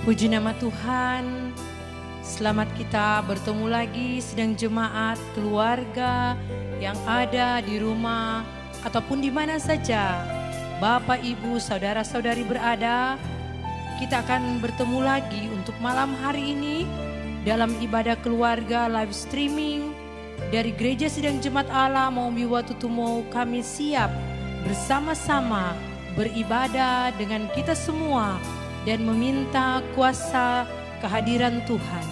Puji nama Tuhan, selamat kita bertemu lagi sedang jemaat, keluarga yang ada di rumah ataupun di mana saja Bapak, Ibu, Saudara-saudari berada. Kita akan bertemu lagi untuk malam hari ini dalam ibadah keluarga live streaming dari Gereja Sidang Jemaat Allah Maumbi Watutumo. Kami siap bersama-sama beribadah dengan kita semua dan meminta kuasa kehadiran Tuhan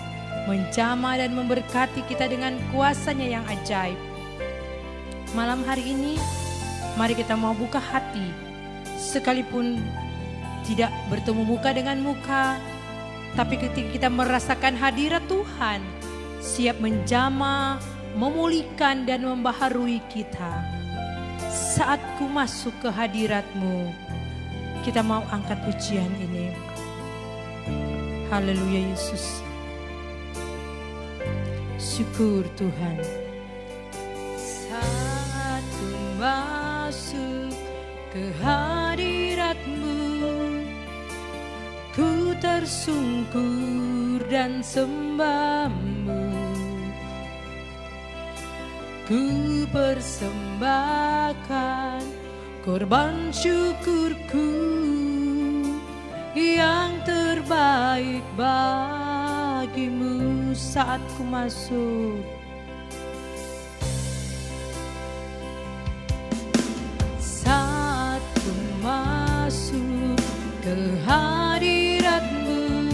menjamah dan memberkati kita dengan kuasa-Nya yang ajaib. Malam hari ini mari kita mau buka hati, sekalipun tidak bertemu muka dengan muka, tapi ketika kita merasakan hadirat Tuhan, siap menjamah, memulihkan dan membaharui kita. Saat ku masuk ke hadirat-Mu, kita mau angkat pujian ini. Haleluya Yesus. Syukur Tuhan. Saat ku masuk ke hadirat-Mu, ku tersungkur dan sembah-Mu. Ku persembahkan korban syukurku yang terbaik bagimu. Saat ku masuk, saat ku masuk ke hadirat-Mu,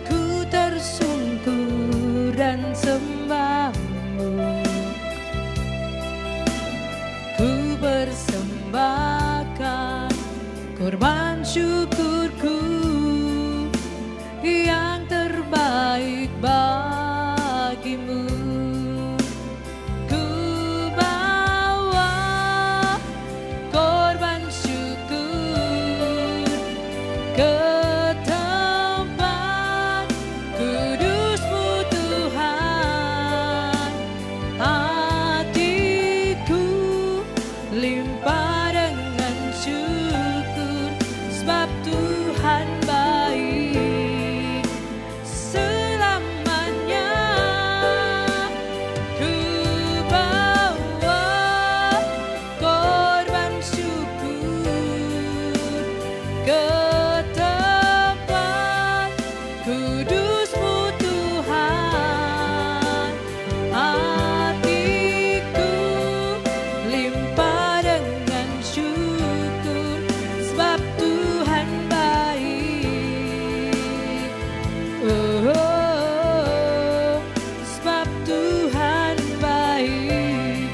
ku tersungkur dan sembah-Mu. Ku persembahkan korban syukurku yang terbaik bagimu. Ku bawa korban syukur ke tempat kudus-Mu Tuhan. Hatiku limpah dengan syukur, sebab Tuhan baik selamanya. Ku bawa korban syukur ke tempat kudus-Mu Tuhan. Hatiku limpah dengan syukur, sebab Tuhan baik. Oh, sebab Tuhan baik.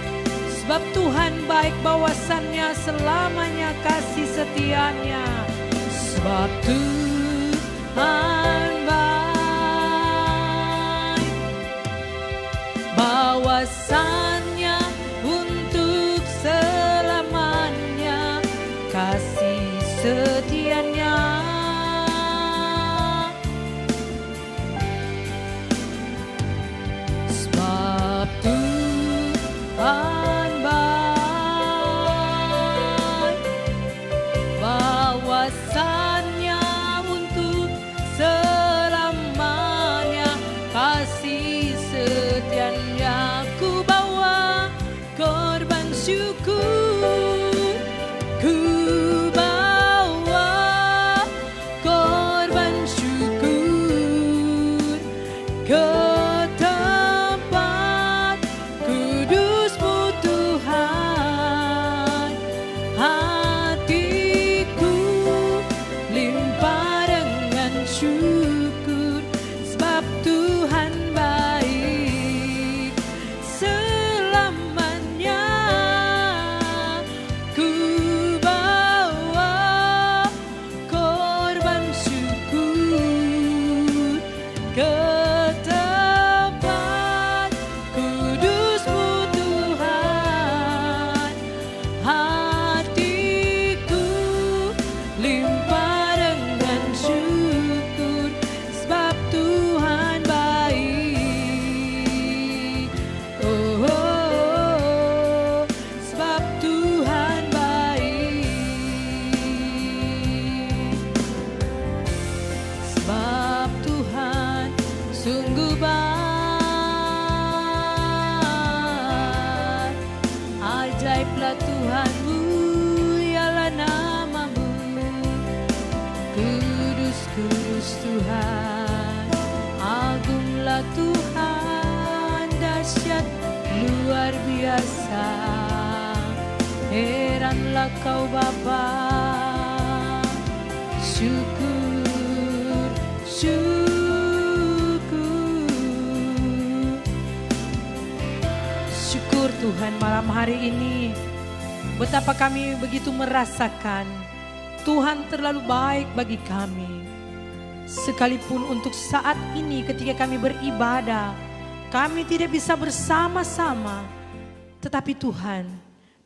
Sebab Tuhan baik, bahwasannya selamanya kasih setianya. Sebab Tuhan baik, bahwasannya untuk selamanya kasih setianya. Sebab Tuhan baik, bahwasannya untuk selamanya kasih setianya. Ku bawa Agunglah Tuhan, mulialah namamu. Kudus, kudus Tuhan. Agunglah Tuhan, dahsyat luar biasa. Heranlah kau Bapa. Syukur, syukur. Syukur Tuhan malam hari ini. Betapa kami begitu merasakan Tuhan terlalu baik bagi kami. Sekalipun untuk saat ini ketika kami beribadah, kami tidak bisa bersama-sama. Tetapi Tuhan,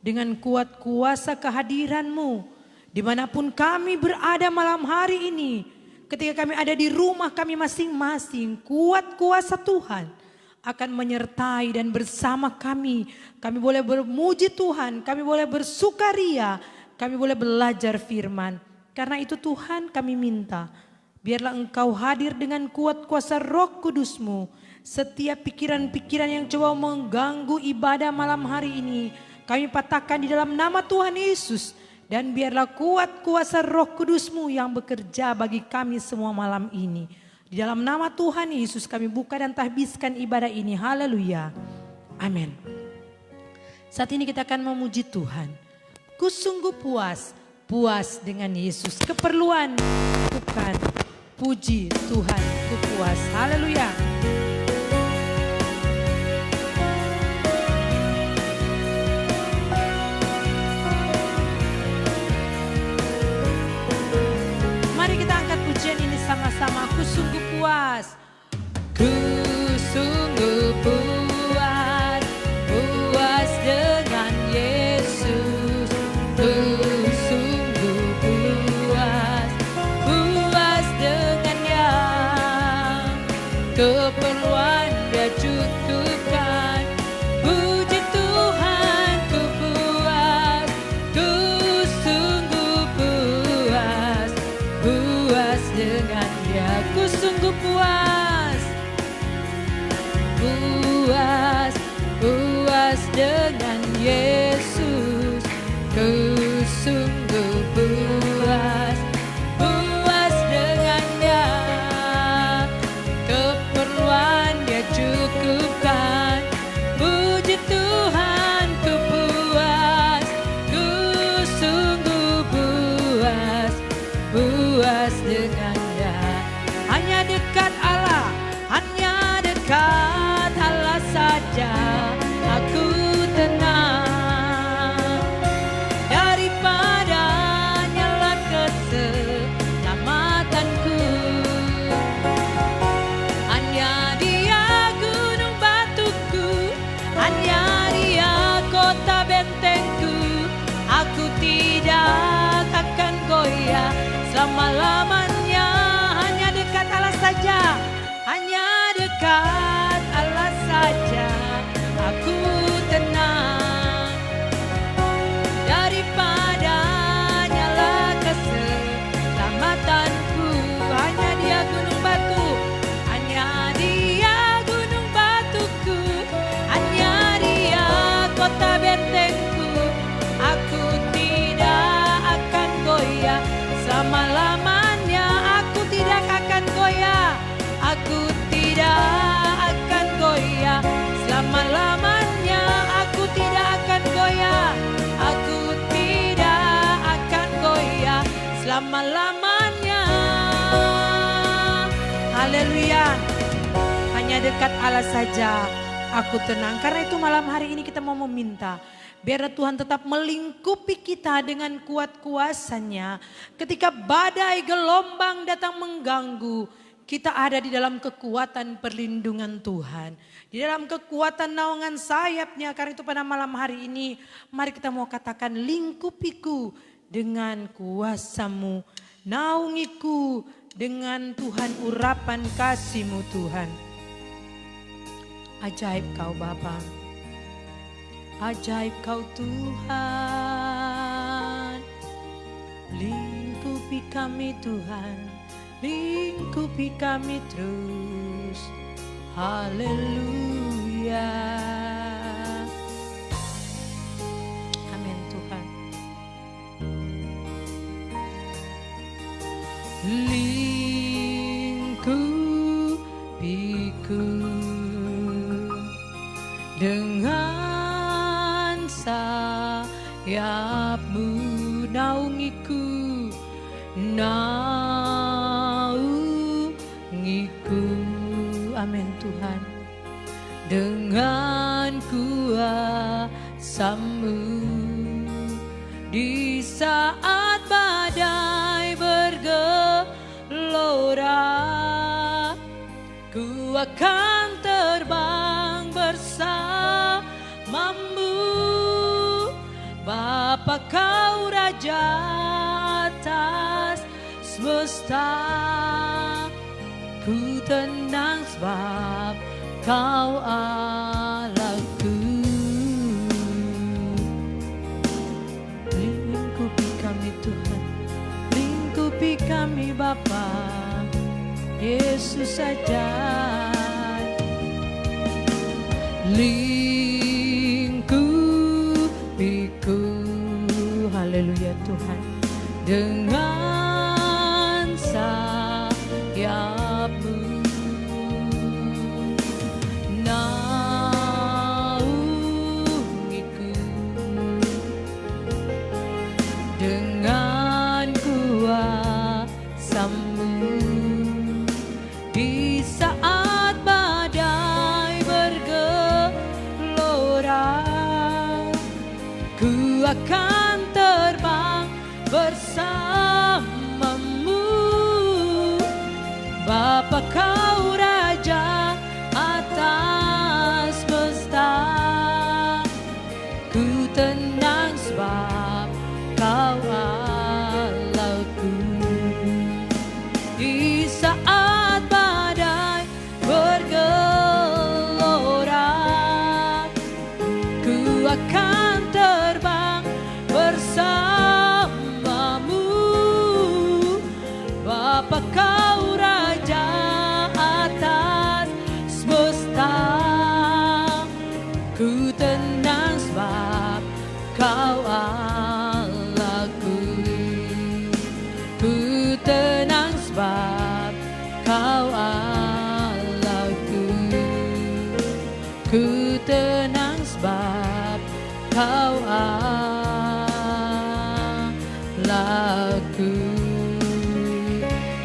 dengan kuat kuasa kehadiran-Mu, dimanapun kami berada malam hari ini, ketika kami ada di rumah kami masing-masing, kuat kuasa Tuhan akan menyertai dan bersama kami. Kami boleh bermuji Tuhan, kami boleh bersukaria, kami boleh belajar firman. Karena itu Tuhan kami minta, biarlah Engkau hadir dengan kuat kuasa Roh Kudus-Mu. Setiap pikiran-pikiran yang coba mengganggu ibadah malam hari ini, kami patahkan di dalam nama Tuhan Yesus. Dan biarlah kuat kuasa Roh Kudus-Mu yang bekerja bagi kami semua malam ini. Di dalam nama Tuhan Yesus kami buka dan tahbiskan ibadah ini. Haleluya. Amin. Saat ini kita akan memuji Tuhan. Ku sungguh puas, puas dengan Yesus. Keperluan bukan, puji Tuhan, ku puas. Haleluya. Sama-sama, ku sungguh puas. Ku sungguh puas, puas dengan Yesus. Ku sungguh puas, puas dengan yang keperluan Dia cukupkan. Puji Tuhan, ku puas, ku sungguh puas, puas dengan Dia. Ku sungguh puas, puas, puas dengan Yesus. Ku sungguh puas, puas dengan Dia. Keperluan Dia cukupkan. Puji Tuhan, ku puas, ku sungguh puas, puas dengan Dia. Hanya dekat Allah, hanya dekat Allah saja aku tenang. Daripada nyala keselamatanku, hanya Dia gunung batuku, hanya Dia kota bentengku. Aku tidak akan goyah selama-lamanya. Hanya dekat Allah saja, hanya dekat Allah saja aku tenang. Daripada nyala keselamatanku, hanya Dia gunung batu, hanya Dia gunung batuku, hanya Dia kota bentengku. Aku tidak akan goyah selama-lamanya. Aku tidak akan goyah, aku tidak akan goyah selama-lamanya. Aku tidak akan goyah, aku tidak akan goyah selama-lamanya. Haleluya. Hanya dekat Allah saja aku tenang. Karena itu malam hari ini kita mau meminta, biar Tuhan tetap melingkupi kita dengan kuat kuasa-Nya. Ketika badai gelombang datang mengganggu, kita ada di dalam kekuatan perlindungan Tuhan. Di dalam kekuatan naungan sayap-Nya. Karena itu pada malam hari ini, mari kita mau katakan, lingkupiku dengan kuasa-Mu. Naungiku dengan Tuhan, urapan kasih-Mu Tuhan. Ajaib Kau Bapa. Ajaib Kau Tuhan. Lingkupi kami Tuhan, lingkupi kami terus. Haleluya. Amin. dengan sayap-Mu naungiku, naungiku. Amin Tuhan. Dengan kuasa-Mu di saat badai bergelora, ku akan terbang bersama-Mu. Bapa, Kau Raja atas semesta, ku tenang sebab Kau Allahku. Lingkupi kami Tuhan, lingkupi kami Bapa, Yesus saja. Lingkupiku, haleluya Tuhan, dengan sayap-Mu. Naungiku dengan kuasa-Mu di saat badai bergelora, ku akan terbang bersama-Mu. Bapa, Kau Raja atas semesta, ku tenang sebab Kau Allahku. Di saat badai bergelora, ku akan terbang bersama-Mu. Bapa, Kau Raja atas semesta, ku tenang sebab Kau Allahku. Ku tenang sebab Kau Allahku. Ku tenang sebab Kau Allahku.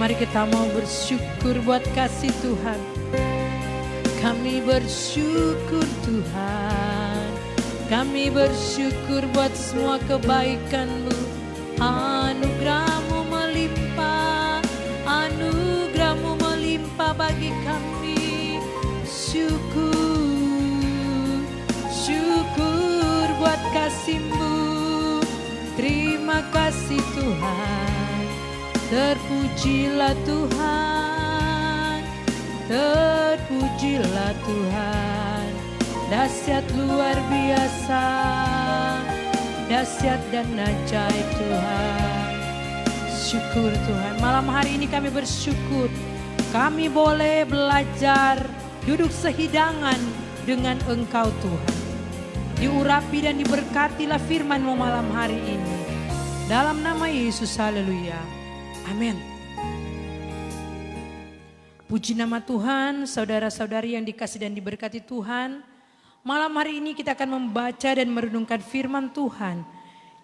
Mari kita mau bersyukur buat kasih Tuhan. Kami bersyukur Tuhan, kami bersyukur buat semua kebaikan-Mu. Anugerah-Mu melimpah, anugerah-Mu melimpah bagi kami. Syukur, syukur buat kasih-Mu. Terima kasih Tuhan. Terpujilah Tuhan, terpujilah Tuhan. Dahsyat luar biasa, dahsyat dan ajaib Tuhan. Syukur Tuhan. Malam hari ini kami bersyukur, kami boleh belajar duduk sehidangan dengan Engkau Tuhan. Diurapi dan diberkatilah firman-Mu malam hari ini. Dalam nama Yesus, haleluya. Amin. Puji nama Tuhan, saudara-saudari yang dikasih dan diberkati Tuhan. Malam hari ini kita akan membaca dan merenungkan firman Tuhan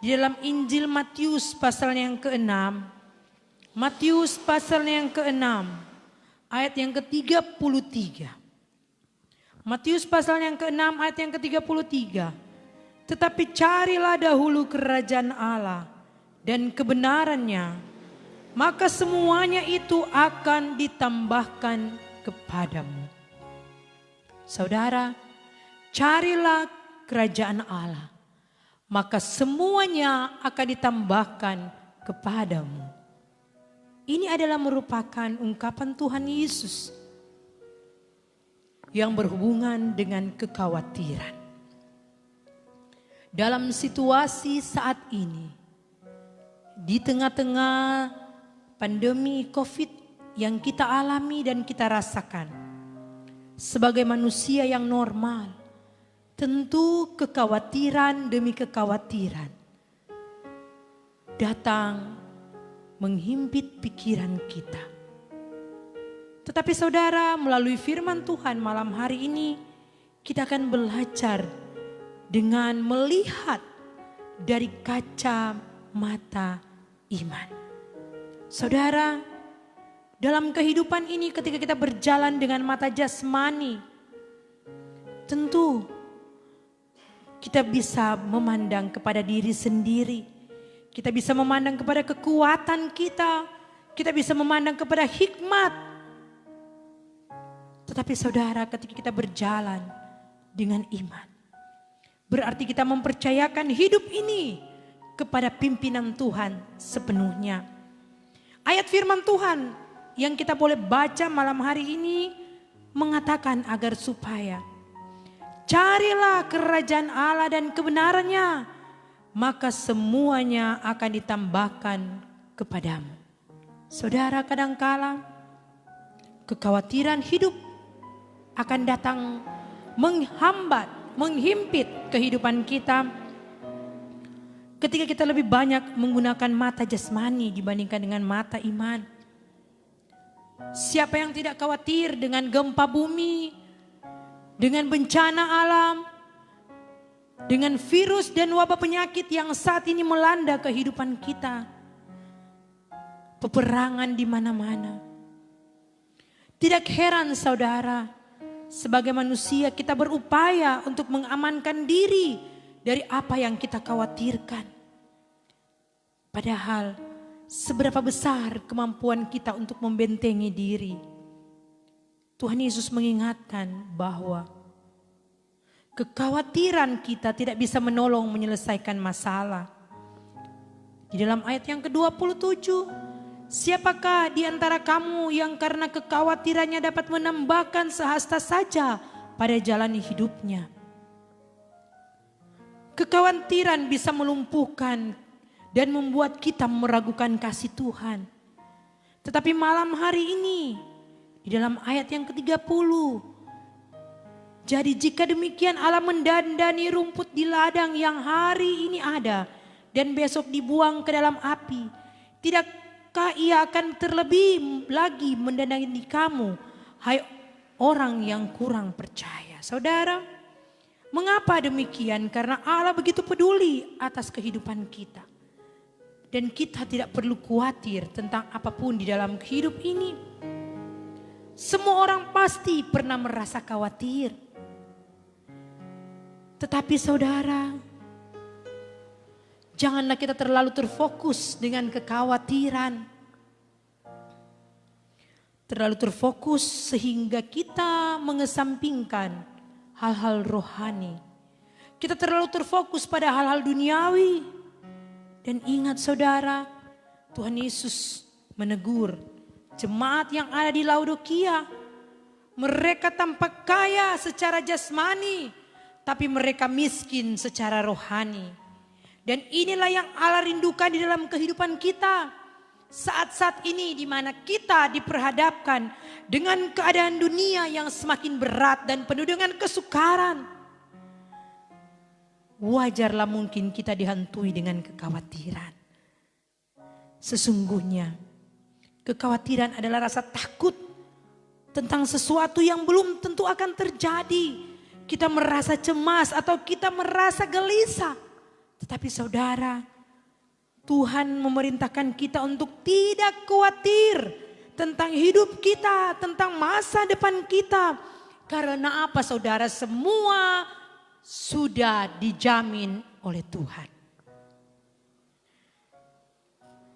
di dalam Injil Matius pasal yang ke-6. Matius pasal yang ke-6 ayat yang ke-33. Matius pasal yang ke-6 ayat yang ke-33. Tetapi carilah dahulu kerajaan Allah dan kebenarannya, maka semuanya itu akan ditambahkan kepadamu. Saudara, carilah kerajaan Allah, maka semuanya akan ditambahkan kepadamu. Ini adalah merupakan ungkapan Tuhan Yesus yang berhubungan dengan kekhawatiran. Dalam situasi saat ini, di tengah-tengah pandemi COVID yang kita alami dan kita rasakan, sebagai manusia yang normal, tentu kekhawatiran demi kekhawatiran datang menghimpit pikiran kita. Tetapi saudara, melalui firman Tuhan malam hari ini, kita akan belajar dengan melihat dari kacamata iman. Saudara, dalam kehidupan ini ketika kita berjalan dengan mata jasmani, tentu kita bisa memandang kepada diri sendiri. Kita bisa memandang kepada kekuatan kita. Kita bisa memandang kepada hikmat. Tetapi saudara, ketika kita berjalan dengan iman, berarti kita mempercayakan hidup ini kepada pimpinan Tuhan sepenuhnya. Ayat firman Tuhan yang kita boleh baca malam hari ini mengatakan agar supaya carilah kerajaan Allah dan kebenarannya, maka semuanya akan ditambahkan kepadamu. Saudara, kadangkala kekhawatiran hidup akan datang menghambat, menghimpit kehidupan kita ketika kita lebih banyak menggunakan mata jasmani dibandingkan dengan mata iman. Siapa yang tidak khawatir dengan gempa bumi, dengan bencana alam, dengan virus dan wabah penyakit yang saat ini melanda kehidupan kita, peperangan di mana-mana. Tidak heran saudara, sebagai manusia kita berupaya untuk mengamankan diri dari apa yang kita khawatirkan. Padahal seberapa besar kemampuan kita untuk membentengi diri. Tuhan Yesus mengingatkan bahwa kekhawatiran kita tidak bisa menolong menyelesaikan masalah. Di dalam ayat yang ke-27, siapakah di antara kamu yang karena kekhawatirannya dapat menambahkan sehasta saja pada jalan hidupnya? Kekhawatiran bisa melumpuhkan dan membuat kita meragukan kasih Tuhan. Tetapi malam hari ini, di dalam ayat yang ke-30, jadi jika demikian Allah mendandani rumput di ladang yang hari ini ada dan besok dibuang ke dalam api, tidakkah ia akan terlebih lagi mendandani kamu, hai orang yang kurang percaya? Saudara, mengapa demikian? Karena Allah begitu peduli atas kehidupan kita. Dan kita tidak perlu khawatir tentang apapun di dalam hidup ini. Semua orang pasti pernah merasa khawatir. Tetapi saudara, janganlah kita terlalu terfokus dengan kekhawatiran. Terlalu terfokus sehingga kita mengesampingkan hal-hal rohani. Kita terlalu terfokus pada hal-hal duniawi. Dan ingat saudara, Tuhan Yesus menegur jemaat yang ada di Laodikia. Mereka tampak kaya secara jasmani, tapi mereka miskin secara rohani. Dan inilah yang Allah rindukan di dalam kehidupan kita. Saat-saat ini di mana kita diperhadapkan dengan keadaan dunia yang semakin berat dan penuh dengan kesukaran. Wajarlah mungkin kita dihantui dengan kekhawatiran. Sesungguhnya kekhawatiran adalah rasa takut tentang sesuatu yang belum tentu akan terjadi. Kita merasa cemas atau kita merasa gelisah. Tetapi saudara, Tuhan memerintahkan kita untuk tidak khawatir tentang hidup kita, tentang masa depan kita. Karena apa saudara? Semua sudah dijamin oleh Tuhan.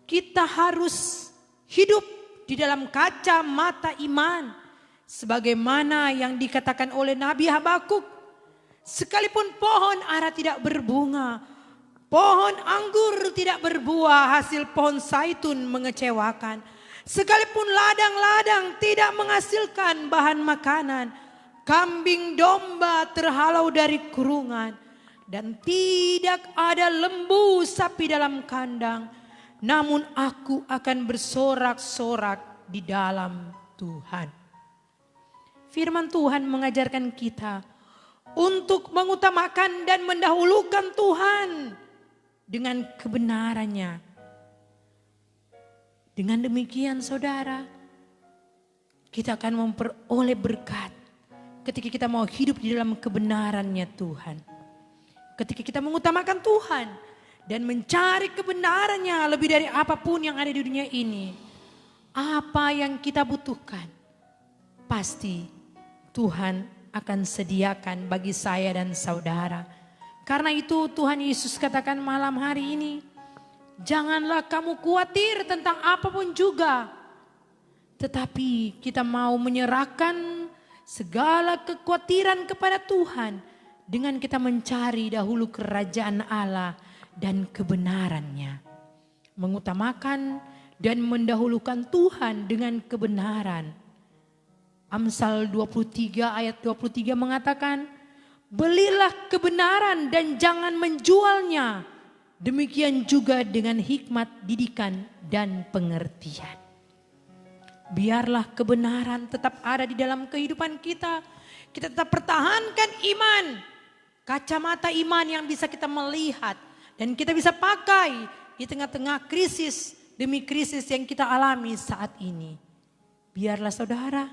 Kita harus hidup di dalam kacamata iman. Sebagaimana yang dikatakan oleh Nabi Habakuk. Sekalipun pohon ara tidak berbunga, pohon anggur tidak berbuah, hasil pohon zaitun mengecewakan. Sekalipun ladang-ladang tidak menghasilkan bahan makanan, kambing domba terhalau dari kurungan, dan tidak ada lembu sapi dalam kandang, namun aku akan bersorak-sorak di dalam Tuhan. Firman Tuhan mengajarkan kita untuk mengutamakan dan mendahulukan Tuhan dengan kebenarannya. Dengan demikian saudara, kita akan memperoleh berkat. ketika kita mau hidup di dalam kebenaran-Nya Tuhan. Ketika kita mengutamakan Tuhan dan mencari kebenaran-Nya lebih dari apapun yang ada di dunia ini. Apa yang kita butuhkan, pasti Tuhan akan sediakan bagi saya dan saudara. Karena itu Tuhan Yesus katakan malam hari ini, janganlah kamu khawatir tentang apapun juga. Tetapi kita mau menyerahkan segala kekhawatiran kepada Tuhan. Dengan kita mencari dahulu kerajaan Allah dan kebenaran-Nya. Mengutamakan dan mendahulukan Tuhan dengan kebenaran. Amsal 23 ayat 23 mengatakan, belilah kebenaran dan jangan menjualnya. Demikian juga dengan hikmat, didikan, dan pengertian. Biarlah kebenaran tetap ada di dalam kehidupan kita. Kita tetap pertahankan iman. Kacamata iman yang bisa kita melihat. Dan kita bisa pakai di tengah-tengah krisis demi krisis yang kita alami saat ini. Biarlah saudara,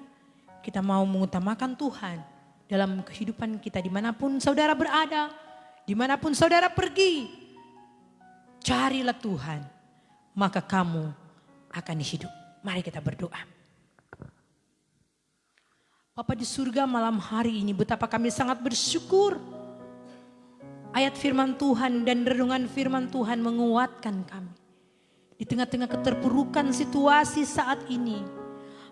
kita mau mengutamakan Tuhan dalam kehidupan kita dimanapun saudara berada, dimanapun saudara pergi. Carilah Tuhan, maka kamu akan hidup. Mari kita berdoa. Bapa di surga, malam hari ini betapa kami sangat bersyukur. Ayat firman Tuhan dan renungan firman Tuhan menguatkan kami. Di tengah-tengah keterpurukan situasi saat ini.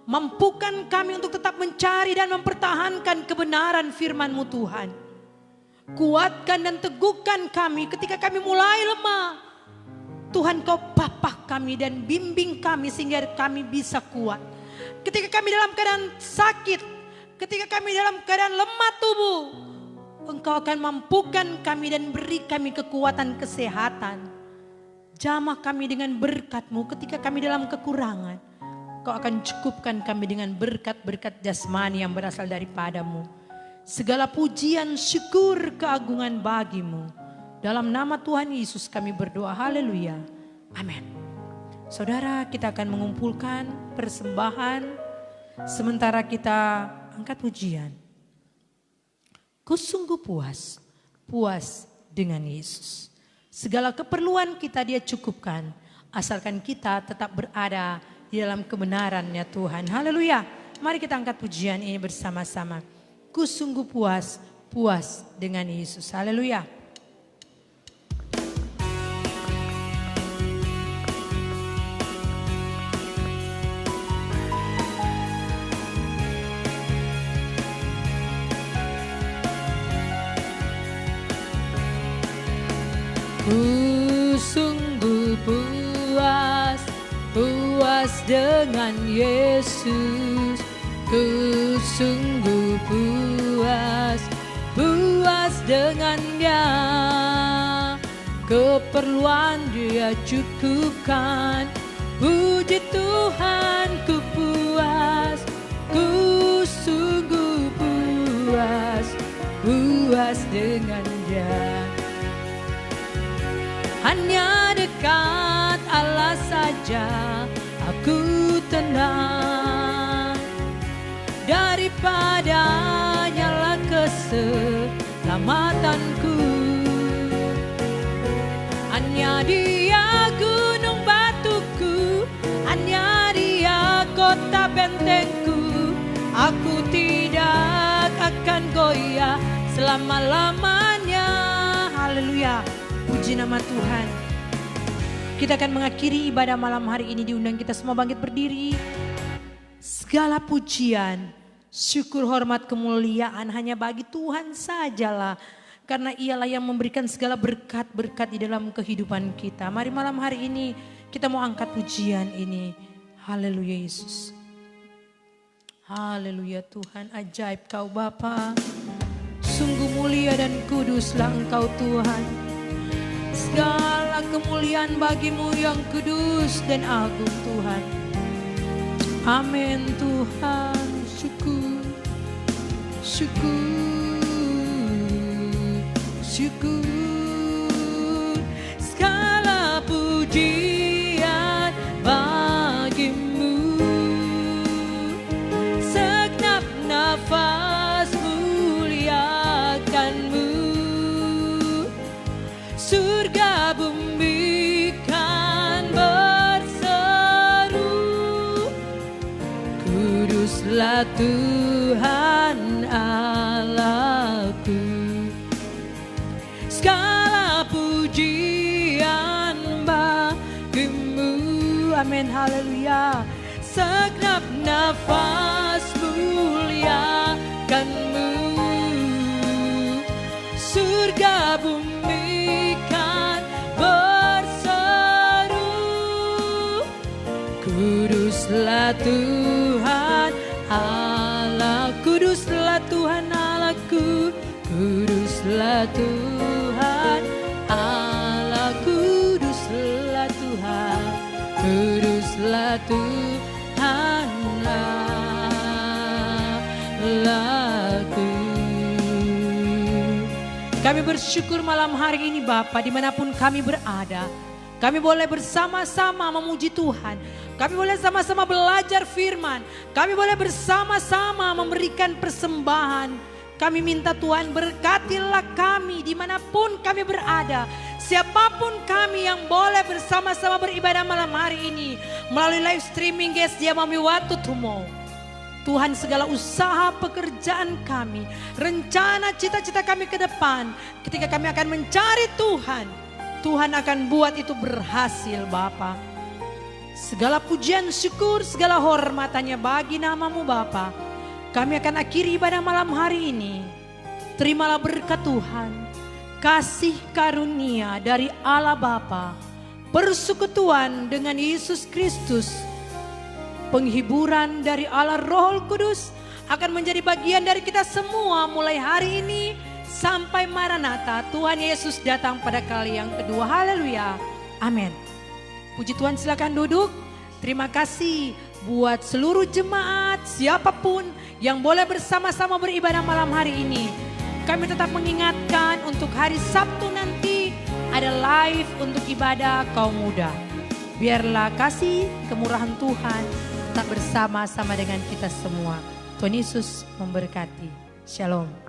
Mampukan kami untuk tetap mencari dan mempertahankan kebenaran firman-Mu Tuhan. Kuatkan dan teguhkan kami ketika kami mulai lemah. Tuhan, Kau papah kami dan bimbing kami sehingga kami bisa kuat. Ketika kami dalam keadaan sakit, ketika kami dalam keadaan lemah tubuh, Engkau akan mampukan kami dan beri kami kekuatan kesehatan. Jamah kami dengan berkat-Mu ketika kami dalam kekurangan. Kau akan cukupkan kami dengan berkat-berkat jasmani yang berasal daripada-Mu. Segala pujian, syukur, keagungan bagi-Mu. Dalam nama Tuhan Yesus kami berdoa, haleluya, amin. Saudara, kita akan mengumpulkan persembahan sementara kita angkat pujian. Ku sungguh puas, puas dengan Yesus. Segala keperluan kita Dia cukupkan, asalkan kita tetap berada di dalam kebenaran-Nya Tuhan. Haleluya. Mari kita angkat pujian ini bersama-sama. Ku sungguh puas, puas dengan Yesus. Haleluya. Ku sungguh puas, puas dengan Yesus. Ku sungguh puas, puas dengan Dia. Keperluan Dia cukupkan. Puji Tuhan, ku puas, ku sungguh puas, puas dengan Dia. Hanya dekat Allah saja aku tenang. Daripadanya lah keselamatanku. Hanya Dia gunung batuku, hanya Dia kota bentengku. Aku tidak akan goyah selama-lamanya. Haleluya. Puji nama Tuhan. Kita akan mengakhiri ibadah malam hari ini. Diundang kita semua bangkit berdiri. Segala pujian, syukur, hormat, kemuliaan hanya bagi Tuhan sajalah. Karena Ialah yang memberikan segala berkat-berkat di dalam kehidupan kita. Mari malam hari ini kita mau angkat pujian ini. Haleluya Yesus. Haleluya Tuhan, ajaib Kau Bapa. Sungguh mulia dan kuduslah Engkau Tuhan. Segala kemuliaan bagi-Mu yang kudus dan agung Tuhan. Amin Tuhan. Syukur, syukur, syukur. Segala pujian bagi-Mu. Segenap nafasku surga bumi kan berseru, kuduslah Tuhan Allahku. Segala pujian bagimu, amin, haleluya. Segenap nafas muliakanmu, surga bumi kan berseru, kuduslah Tuhan Allah, kuduslah Tuhan Allahku, kuduslah Tuhan Allah, kuduslah Tuhan, kuduslah Tuhan Allahku. Kami bersyukur malam hari ini Bapa, dimanapun kami berada, kami boleh bersama-sama memuji Tuhan. Kami boleh sama-sama belajar firman. Kami boleh bersama-sama memberikan persembahan. Kami minta Tuhan berkatilah kami dimanapun kami berada. Siapapun kami yang boleh bersama-sama beribadah malam hari ini melalui live streaming guys, dia mami watu tumo. Tuhan, segala usaha pekerjaan kami, rencana cita-cita kami ke depan, ketika kami akan mencari Tuhan, Tuhan akan buat itu berhasil Bapa. Segala pujian syukur, segala hormatannya bagi namamu Bapa. Kami akan akhiri ibadah malam hari ini. Terimalah berkat Tuhan, kasih karunia dari Allah Bapa, persekutuan dengan Yesus Kristus, penghiburan dari Allah Roh Kudus akan menjadi bagian dari kita semua mulai hari ini sampai Maranatha, Tuhan Yesus datang pada kali yang kedua. Haleluya, amin. Puji Tuhan, silakan duduk. Terima kasih buat seluruh jemaat, siapapun yang boleh bersama-sama beribadah malam hari ini. Kami tetap mengingatkan untuk hari Sabtu nanti ada live untuk ibadah kaum muda. Biarlah kasih kemurahan Tuhan tetap bersama-sama dengan kita semua. Tuhan Yesus memberkati. Shalom.